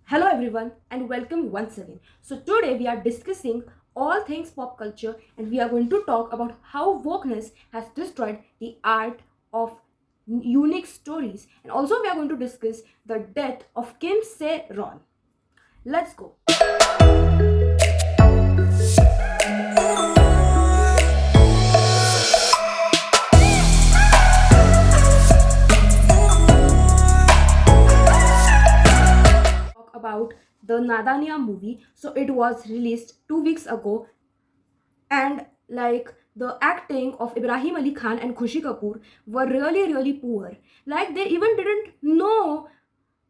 Hello everyone and welcome once again. So today we are discussing all things pop culture and we are going to talk about how wokeness has destroyed the art of unique stories, and also we are going to discuss the death of Kim Sae Ron. Let's go. Talk about the Nadaaniyan movie. So it was released 2 weeks ago, and the acting of Ibrahim Ali Khan and Khushi Kapoor were really poor. Like they even didn't know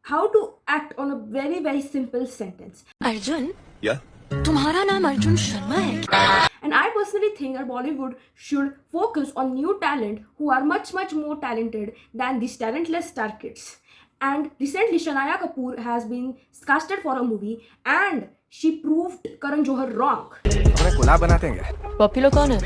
how to act on a very simple sentence. Arjun Yeah. तुम्हारा नाम अर्जुन शर्मा है क्या? And I personally think that Bollywood should focus on new talent who are much more talented than these talentless star kids. And recently Shania Kapoor has been casted for a movie and she proved Karan Johar wrong. हमें Cola बनाते हैं क्या? Popular कौन है?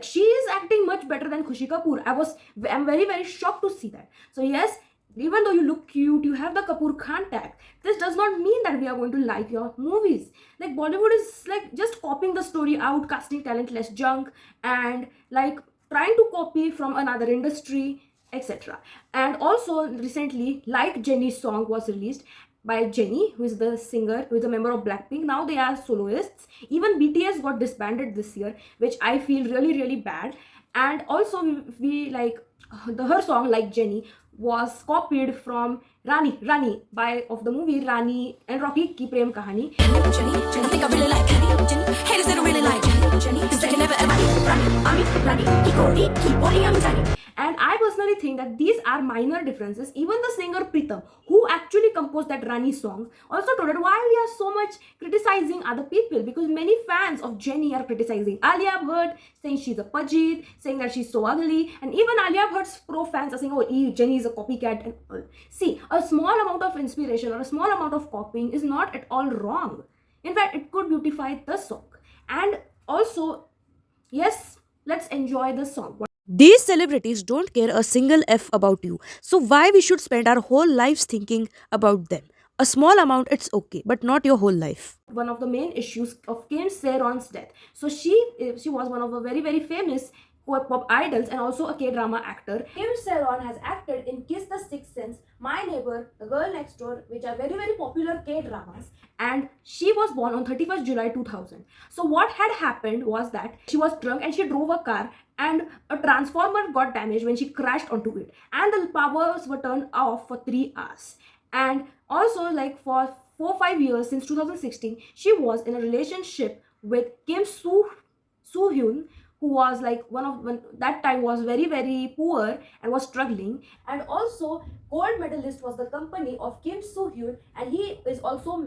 She is acting much better than Khushi Kapoor. I'm very shocked to see that. So yes, even though you look cute, you have the Kapoor Khan tag, this does not mean that we are going to like your movies. Like Bollywood is like just copying the story out, casting talentless junk, and like trying to copy from another industry, etc. And also recently, like Jennie's song was released by Jennie, who is the singer, who is a member of Blackpink. Now they are soloists. Even BTS got disbanded this year, which I feel really bad. And also we like her song Like Jennie was copied from Rani by of the movie Rani and Rocky Ki Prem Kahani. Jenny, think I really like Jenny. Haters they don't really like Jenny. Cause they can never ever Rani, keep body, I'm Jenny. And I personally think that these are minor differences. Even the singer Pritam, who actually composed that Rani song, also told that why we are so much criticizing other people, because many fans of Jennie are criticizing Alia Bhatt, saying she's a pajit, saying that she's so ugly, and even Alia Bhatt's pro fans are saying, oh, Jennie is a copycat and all. See, a small amount of inspiration or a small amount of copying is not at all wrong. In fact, it could beautify the song. And also, yes, let's enjoy the song. These celebrities don't care a single F about you. So why we should spend our whole lives thinking about them? A small amount, it's okay, but not your whole life. One of the main issues of Kim Sae Ron's death. So she was one of the very famous pop idols and also a K-drama actor. Kim Sae Ron has acted in Kiss the Sixth Sense, My Neighbor, The Girl Next Door, which are very popular K-dramas. And she was born on 31st July 2000. So what had happened was that she was drunk and she drove a car and a transformer got damaged when she crashed onto it. And the powers were turned off for 3 hours. And also like for 4-5 years since 2016, she was in a relationship with Kim Soo-hyun, who was like that time was very poor and was struggling. And also gold medalist was the company of Kim Soo-hyun, and he is also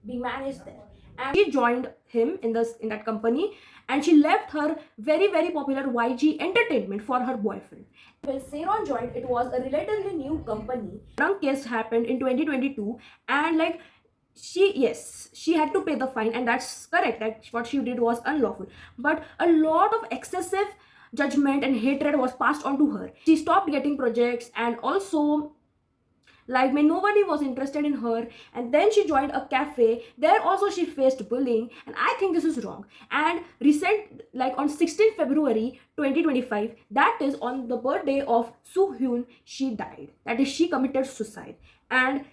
being managed there. And she joined him in that company, and she left her very popular YG Entertainment for her boyfriend. When Sae Ron joined, it was a relatively new company. Drunk case happened in 2022, and like she had to pay the fine, and that's correct. That what she did was unlawful, but a lot of excessive judgment and hatred was passed on to her. She stopped getting projects, and also like when nobody was interested in her. And then she joined a cafe. There also she faced bullying, and I think this is wrong. And on 16th February 2025, that is on the birthday of Soo-hyun, she died. That is, she committed suicide. And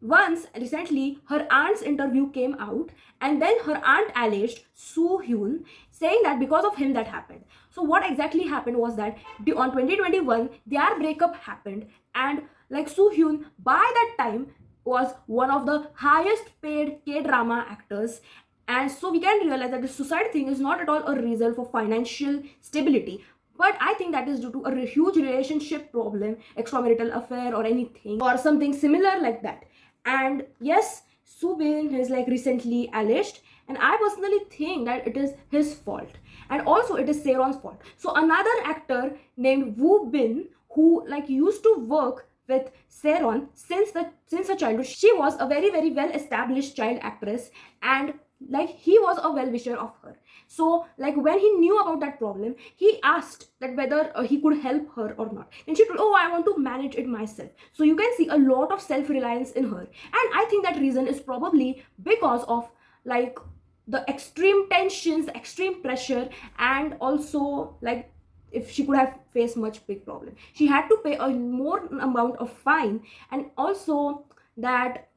once recently her aunt's interview came out, and then her aunt alleged Soo-hyun, saying that because of him that happened. So what exactly happened was that on 2021 their breakup happened, and like Soo-hyun by that time was one of the highest paid K-drama actors. And so we can realize that the suicide thing is not at all a reason for financial stability, but I think that is due to a huge relationship problem, extramarital affair or anything or something similar like that. And yes, Soo-bin is like recently alleged, and I personally think that it is his fault, and also it is Sae Ron's fault. So another actor named Woo Bin, who like used to work with Sae Ron since her childhood. She was a very well established child actress, and like he was a well-wisher of her. So like when he knew about that problem, he asked that whether he could help her or not. And she told, oh, I want to manage it myself. So you can see a lot of self-reliance in her. And I think that reason is probably because of like the extreme tensions, extreme pressure, and also like if she could have faced much big problem, she had to pay a more amount of fine. And also that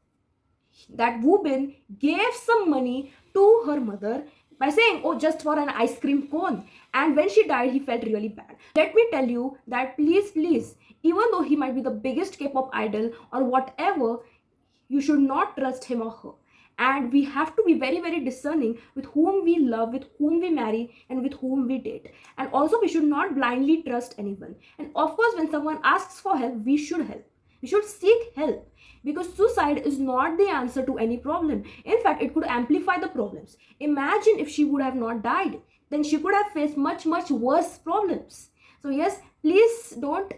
woman gave some money to her mother by saying, oh, just for an ice cream cone. And when she died, he felt really bad. Let me tell you that please, even though he might be the biggest K-pop idol or whatever, you should not trust him or her. And we have to be very discerning with whom we love, with whom we marry, and with whom we date. And also we should not blindly trust anyone. And of course, when someone asks for help, we should help. We should seek help, because suicide is not the answer to any problem. In fact, it could amplify the problems. Imagine if she would have not died, then she could have faced much worse problems. So yes, please don't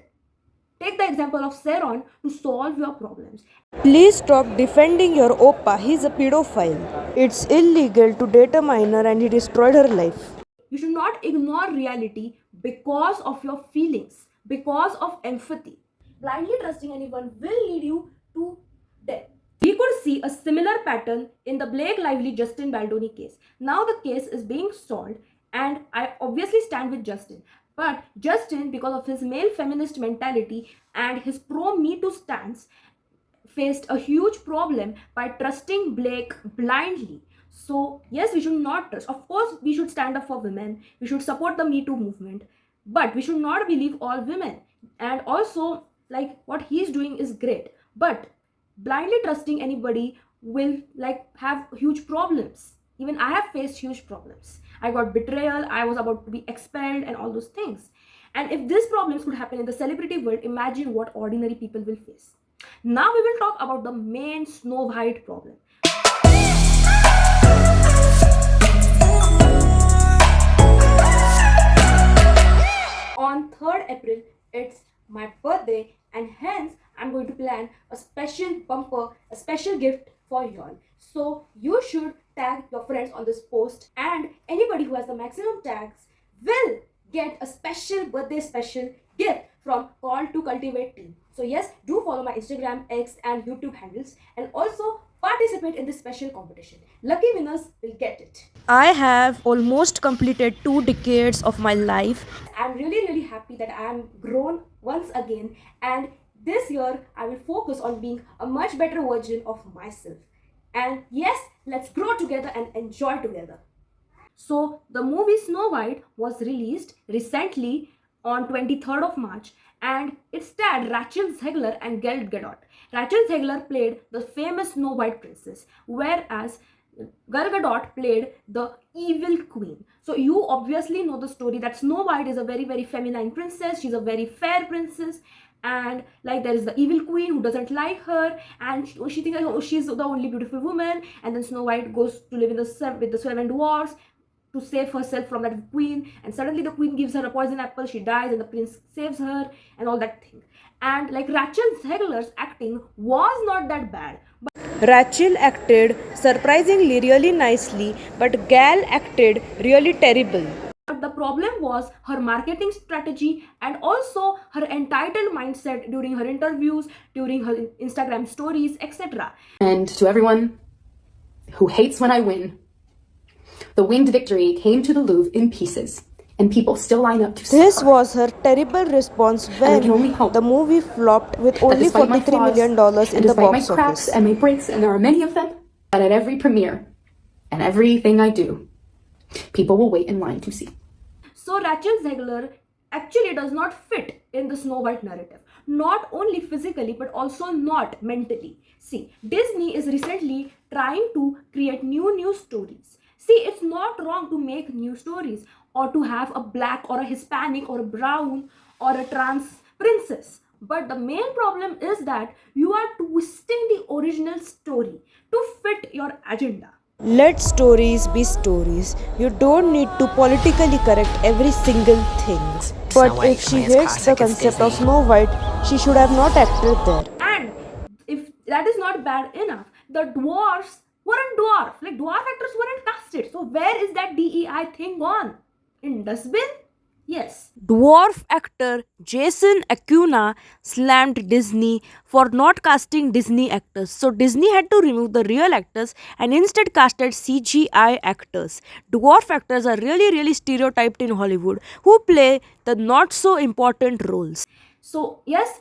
take the example of Sae Ron to solve your problems. Please stop defending your oppa. He's a pedophile. It's illegal to date a minor and he destroyed her life. You should not ignore reality because of your feelings, because of empathy. Blindly trusting anyone will lead you to death. We could see a similar pattern in the Blake Lively Justin Baldoni case. Now the case is being solved, and I obviously stand with Justin. But Justin, because of his male feminist mentality and his pro-Me Too stance, faced a huge problem by trusting Blake blindly. So yes, we should not trust. Of course, we should stand up for women. We should support the Me Too movement. But we should not believe all women. And also, like what he's doing is great. But blindly trusting anybody will like have huge problems. Even I have faced huge problems. I got betrayal, I was about to be expelled, and all those things. And if these problems could happen in the celebrity world, imagine what ordinary people will face. Now we will talk about the main Snow White problem. On 3rd April, it's my birthday, and hence I'm going to plan a special bumper, a special gift for y'all. So you should tag your friends on this post, and anybody who has the maximum tags will get a special birthday special gift from Call to Cultivate team. So yes, do follow my Instagram, X, and YouTube handles, and also participate in this special competition. Lucky winners will get it. I have almost completed 2 decades of my life. I'm really happy that I am grown once again, and this year I will focus on being a much better version of myself. And yes, let's grow together and enjoy together. So the movie Snow White was released recently on 23rd of March, and it starred Rachel Zegler and Gal Gadot. Rachel Zegler played the famous Snow White princess, whereas Gal Gadot played the evil queen. So you obviously know the story that Snow White is a very feminine princess. She's a very fair princess, and like there is the evil queen who doesn't like her, and she thinks that, oh, she's the only beautiful woman. And then Snow White goes to live in with the 7 dwarfs to save herself from that queen, and suddenly the queen gives her a poison apple, she dies, and the prince saves her, and all that thing. And like Rachel Zegler's acting was not that bad. Rachel acted surprisingly really nicely, but Gal acted really terrible. But the problem was her marketing strategy and also her entitled mindset during her interviews, during her Instagram stories, etc. And to everyone who hates when I win, the winged victory came to the Louvre in pieces, and people still line up to see This her. was her terrible response when can only hope the movie flopped with That only despite my $43 flaws, million and in the despite box my cracks office. and my breaks, and there are many of them, that at every premiere and everything I do, people will wait in line to see. So Rachel Zegler actually does not fit in the Snow White narrative. Not only physically, but also not mentally. See, Disney is recently trying to create new stories. See, it's not wrong to make new stories or to have a black or a Hispanic or a brown or a trans princess. But the main problem is that you are twisting the original story to fit your agenda. Let stories be stories. You don't need to politically correct every single thing. But if she hates the concept of Snow White, she should have not acted there. And if that is not bad enough, the dwarfs weren't dwarf. Like dwarf actors weren't casted. So where is that DEI thing gone? In dustbin? Yes. Dwarf actor Jason Acuna slammed Disney for not casting Disney actors. So Disney had to remove the real actors and instead casted CGI actors. Dwarf actors are really stereotyped in Hollywood who play the not so important roles. So yes,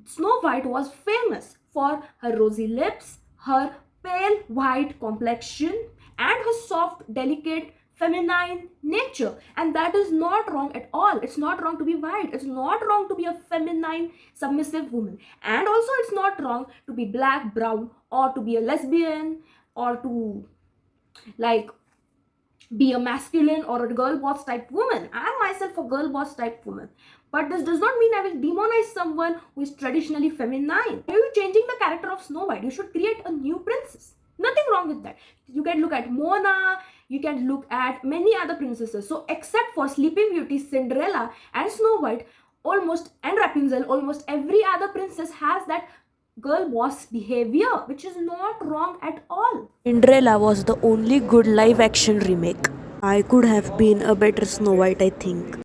Snow White was famous for her rosy lips, her pale white complexion, and her soft, delicate, feminine nature. And that is not wrong at all. It's not wrong to be white. It's not wrong to be a feminine, submissive woman. And also, it's not wrong to be black, brown, or to be a lesbian, or to like be a masculine or a girl boss type woman. I am myself a girl boss type woman. But this does not mean I will demonize someone who is traditionally feminine. Are you changing the character of Snow White? You should create a new princess. Nothing wrong with that. You can look at Mona, you can look at many other princesses. So except for Sleeping Beauty, Cinderella and Snow White, and Rapunzel, almost every other princess has that girl boss behavior, which is not wrong at all. Cinderella was the only good live action remake. I could have been a better Snow White, I think.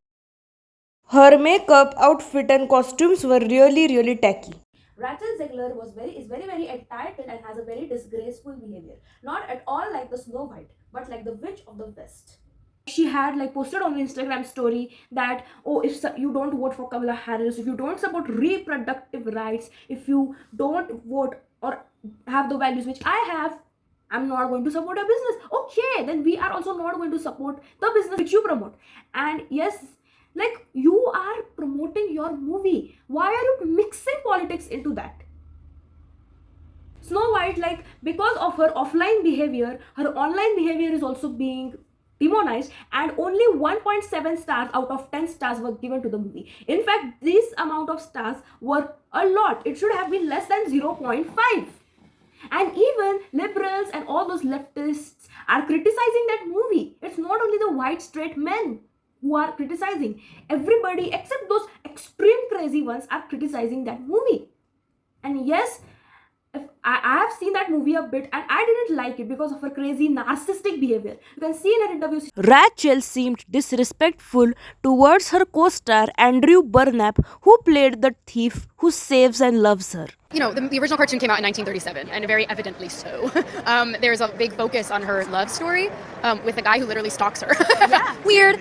Her makeup, outfit, and costumes were really tacky. Rachel Zegler is very entitled and has a very disgraceful behavior. Not at all like the Snow White, but like the Witch of the West. She had posted on an Instagram story that, oh, if you don't vote for Kamala Harris, if you don't support reproductive rights, if you don't vote or have the values which I have, I'm not going to support your business. Okay, then we are also not going to support the business which you promote. And yes, you are promoting your movie. Why are you mixing politics into that? Snow White, because of her offline behavior, her online behavior is also being demonized, and only 1.7 stars out of 10 stars were given to the movie. In fact, this amount of stars were a lot. It should have been less than 0.5. And even liberals and all those leftists are criticizing that movie. It's not only the white straight men who are criticizing. Everybody except those extreme crazy ones are criticizing that movie. And yes, I have seen that movie a bit and I didn't like it because of her crazy narcissistic behavior. You can see in her interviews. Rachel seemed disrespectful towards her co-star Andrew Burnap, who played the thief who saves and loves her. You know, the original cartoon came out in 1937, and very evidently so. There's a big focus on her love story with a guy who literally stalks her. Yeah. Weird.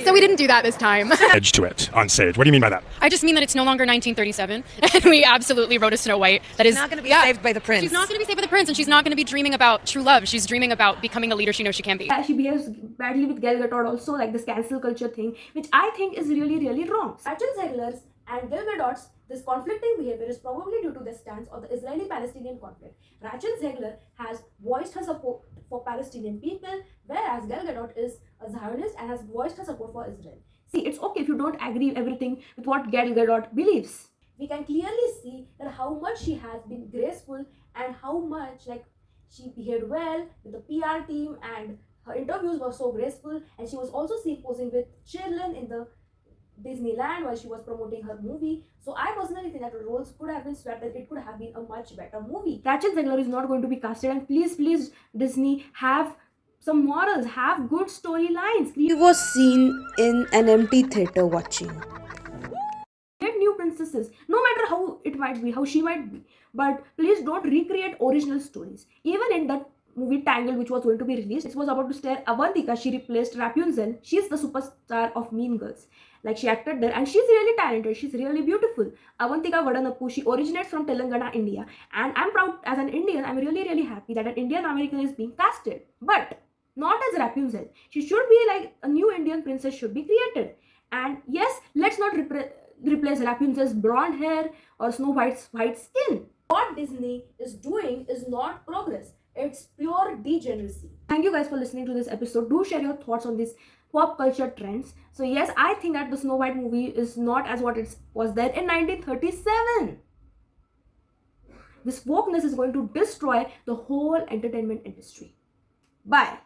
So we didn't do that this time. Edge to it on stage. What do you mean by that? I just mean that it's no longer 1937, and we absolutely wrote a Snow White that is not going to be saved by the prince. She's not going to be saved by the prince, and she's not going to be dreaming about true love. She's dreaming about becoming the leader she knows she can be. She behaves badly with Gal Gadot also, like this cancel culture thing, which I think is really wrong. Rachel Zegler's and Gal Gadot's this conflicting behavior is probably due to their stance on the Israeli-Palestinian conflict. Rachel Zegler has voiced her support for Palestinian people, whereas Gal Gadot is a Zionist and has voiced her support for Israel. See, it's okay if you don't agree everything with what Gal Gadot believes. We can clearly see that how much she has been graceful and how much she behaved well with the PR team, and her interviews were so graceful, and she was also seen posing with Chirlin in the Disneyland while she was promoting her movie. So I personally think that the roles could have been swapped and it could have been a much better movie. Rachel Zegler is not going to be casted, and please Disney, have some morals, have good storylines. He was seen in an empty theater watching. Create new princesses, no matter how it might be, how she might be, but please don't recreate original stories. Even in that movie Tangled, which was going to be released, it was about to star Avantika. She replaced Rapunzel. She's the superstar of Mean Girls. She acted there, and she's really talented. She's really beautiful. Avantika Vadanappu, she originates from Telangana, India, and I'm proud as an Indian. I'm really happy that an Indian American is being casted, but not as Rapunzel. She should be a new Indian princess should be created. And yes, let's not replace Rapunzel's blonde hair or Snow White's white skin. What Disney is doing is not progress. It's pure degeneracy. Thank you guys for listening to this episode. Do share your thoughts on these pop culture trends. So yes, I think that the Snow White movie is not as what it was there in 1937. This wokeness is going to destroy the whole entertainment industry. Bye.